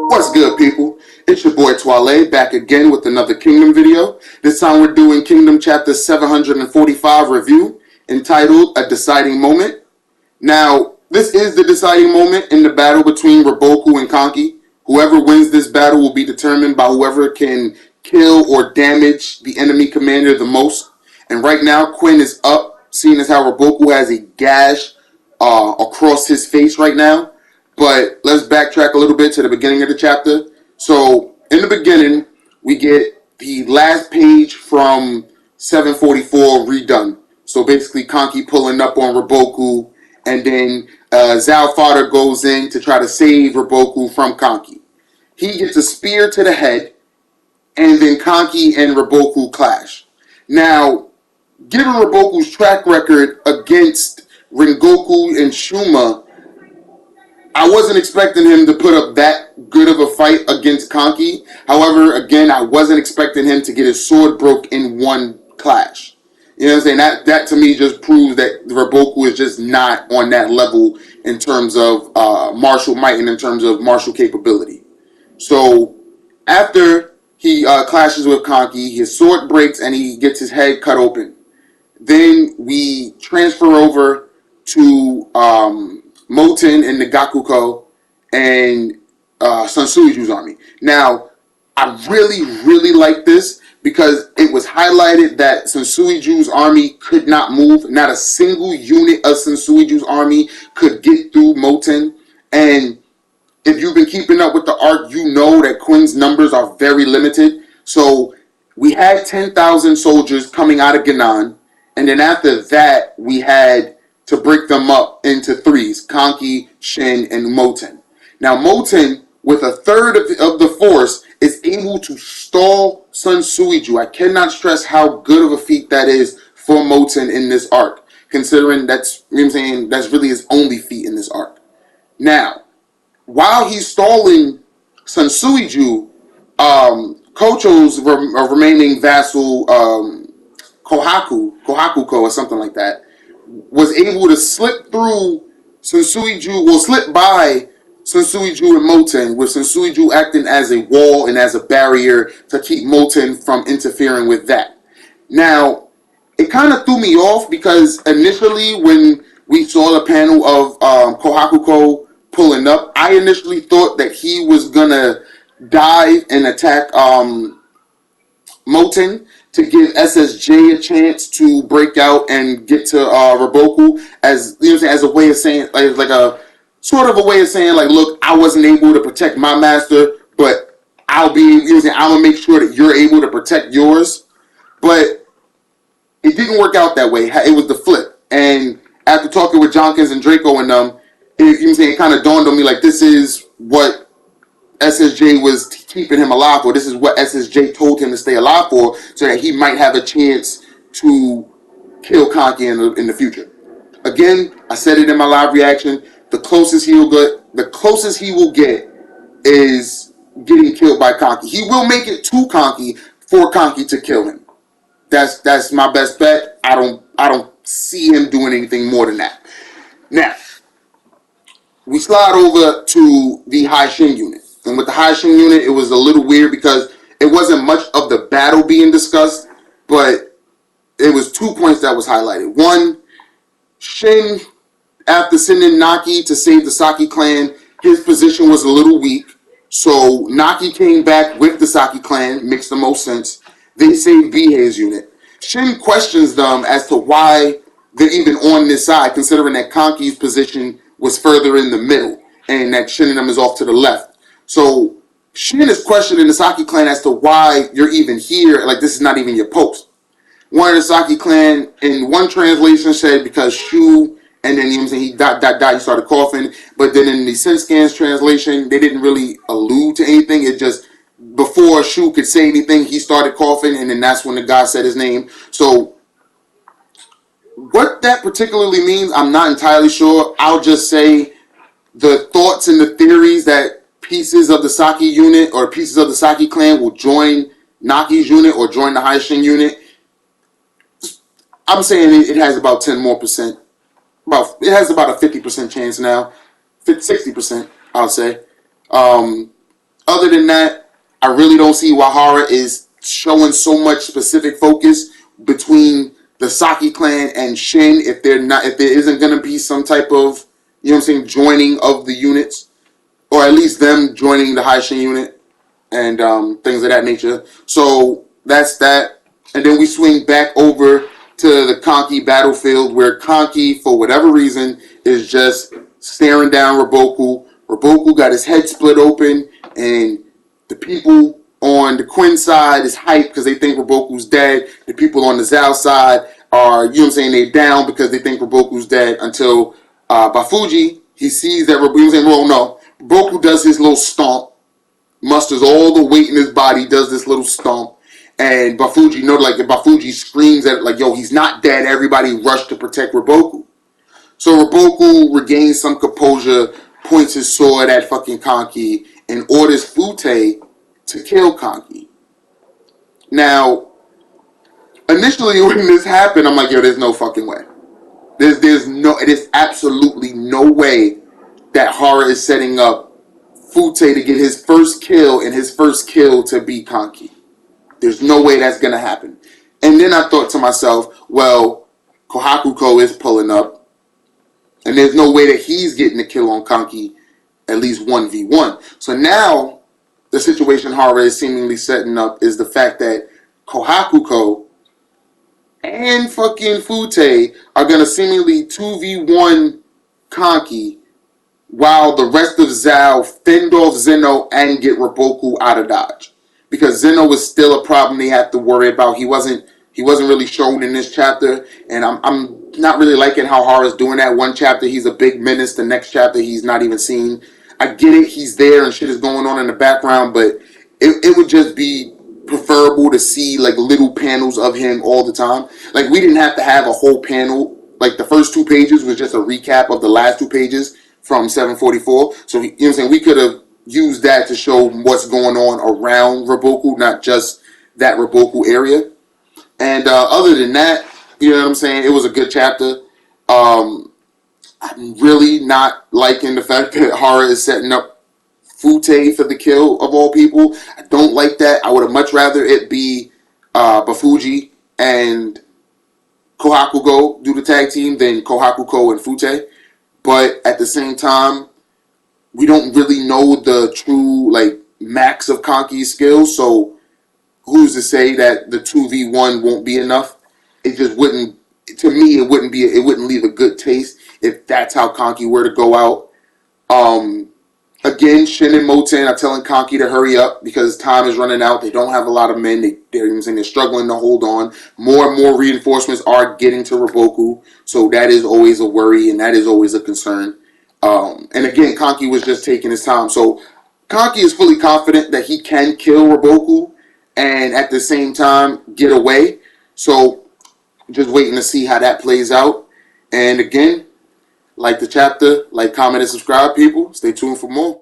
What's good, people? It's your boy Twale back again with another Kingdom video. This time we're doing Kingdom Chapter 745 review entitled A Deciding Moment. Now, this is the deciding moment in the battle between Raboku and Kanki. Whoever wins this battle will be determined by whoever can kill or damage the enemy commander the most. And right now, Quinn is up, seeing as how Raboku has a gash across his face right now. But let's backtrack a little bit to the beginning of the chapter. So, in the beginning, we get the last page from 744 redone. So basically, Kanki pulling up on Raboku, and then Zao Fodder goes in to try to save Raboku from Kanki. He gets a spear to the head, and then Kanki and Raboku clash. Now, given Raboku's track record against Rengoku and Shuma, I wasn't expecting him to put up that good of a fight against Kanki. However, again, I wasn't expecting him to get his sword broke in one clash. You know what I'm saying? That to me just proves that Raboku is just not on that level in terms of martial might and in terms of martial capability. So after he clashes with Kanki, his sword breaks and he gets his head cut open. Then we transfer over to Moten and the Gakuko and Sansuiju's army. Now, I really like this because it was highlighted that Sansuiju's army could not move. Not a single unit of Sansuiju's army could get through Moten. And if you've been keeping up with the arc, you know that Quinn's numbers are very limited. So we had 10,000 soldiers coming out of Ganon. And then after that, we had to break them up into threes, Kanki, Shin, and Moten. Now, Moten, with a third of the force, is able to stall Sansuiju. I cannot stress how good of a feat that is for Moten in this arc, considering that's, you know what I'm saying, that's really his only feat in this arc. Now, while he's stalling Sansuiju, Kocho's remaining vassal, Kohakuko or something like that, was able to slip through Sansuiju, well, slip by Sansuiju and Moten, with Sansuiju acting as a wall and as a barrier to keep Moten from interfering with that. Now, it kind of threw me off because initially when we saw the panel of Kohakuko pulling up, I initially thought that he was going to dive and attack Moten to give SSJ a chance to break out and get to Raboku, as you know, as a way of saying, like a sort of a way of saying, like, look, I wasn't able to protect my master, but I'll be, you know, I'm gonna make sure that you're able to protect yours. But it didn't work out that way. It was the flip. And after talking with Jonkins and Draco and them, it kind of dawned on me, like, this is what SSJ was keeping him alive for. This is what SSJ told him to stay alive for, so that he might have a chance to kill Kanki in the future. Again, I said it in my live reaction. The closest he will get is getting killed by Kanki. He will make it to Kanki for Kanki to kill him. That's my best bet. I don't see him doing anything more than that. Now, we slide over to the High Shin unit. And with the High Shin unit, it was a little weird because it wasn't much of the battle being discussed, but it was 2 points that was highlighted. One, Shin, after sending Naki to save the Saki clan, his position was a little weak. So Naki came back with the Saki clan, makes the most sense. They saved Bihei's unit. Shin questions them as to why they're even on this side, considering that Kanki's position was further in the middle and that Shin and them is off to the left. So Shin is questioning the Saki clan as to why you're even here, like this is not even your post. One of the Saki clan, in one translation, said because Shu, and then, you know what I'm saying, he died, he started coughing. But then in the Senscan's translation, they didn't really allude to anything. It just, before Shu could say anything, he started coughing, and then that's when the guy said his name. So what that particularly means, I'm not entirely sure. I'll just say the thoughts and the theories that pieces of the Saki unit or pieces of the Saki clan will join Naki's unit or join the High Shin unit. I'm saying it has about 10% more. It has about a 50% chance now. 60%, I'll say. Other than that, I really don't see why Hara is showing so much specific focus between the Saki clan and Shin if there isn't gonna be some type of, you know what I'm saying, joining of the units, or at least them joining the High Shin unit and things of that nature. So that's that. And then we swing back over to the Kanki battlefield where Kanki, for whatever reason, is just staring down Raboku. Raboku got his head split open, and the people on the Quinn side is hyped because they think Raboku's dead. The people on the Zao side are, you know what I'm saying, they down because they think Raboku's dead until Bafuji, he sees that Raboku's saying, well, no. Raboku does his little stomp, musters all the weight in his body, does this little stomp, and Bafuji, you know, like Bafuji screams at it, like, yo, he's not dead. Everybody rushed to protect Raboku. So Raboku regains some composure, points his sword at fucking Kanki, and orders Fute to kill Kanki. Now, initially when this happened, I'm like, yo, there's no fucking way. There's absolutely no way that Hara is setting up Fute to get his first kill, and his first kill to be Kanki. There's no way that's going to happen. And then I thought to myself, well, Kohakuko is pulling up, and there's no way that he's getting a kill on Kanki, at least 1v1. So now, the situation Hara is seemingly setting up is the fact that Kohakuko and fucking Fute are going to seemingly 2v1 Kanki, while the rest of Zao fend off Zeno and get Raboku out of Dodge. Because Zeno was still a problem they have to worry about. He wasn't really shown in this chapter, and I'm not really liking how Hara's doing that. One chapter he's a big menace, the next chapter he's not even seen. I get it, he's there and shit is going on in the background, but it would just be preferable to see like little panels of him all the time. Like, we didn't have to have a whole panel. Like, the first 2 pages was just a recap of the last 2 pages from 744. So, you know what I'm saying, we could have used that to show what's going on around Raboku, not just that Raboku area. And other than that, you know what I'm saying, it was a good chapter. I'm really not liking the fact that Hara is setting up Fute for the kill of all people. I don't like that. I would have much rather it be Bafuji and Kohakugo do the tag team than Kohakuko and Fute. But at the same time, we don't really know the true like max of Kanki's skills, so who's to say that the 2v1 won't be enough? It just wouldn't, to me, it wouldn't leave a good taste if that's how Kanki were to go out. Again, Shin and Moten are telling Kanki to hurry up because time is running out. They don't have a lot of men. They're struggling to hold on. More and more reinforcements are getting to Raboku, so that is always a worry and that is always a concern. And again, Kanki was just taking his time. So Kanki is fully confident that he can kill Raboku and at the same time get away. So just waiting to see how that plays out. And again, like the chapter, like, comment, and subscribe, people. Stay tuned for more.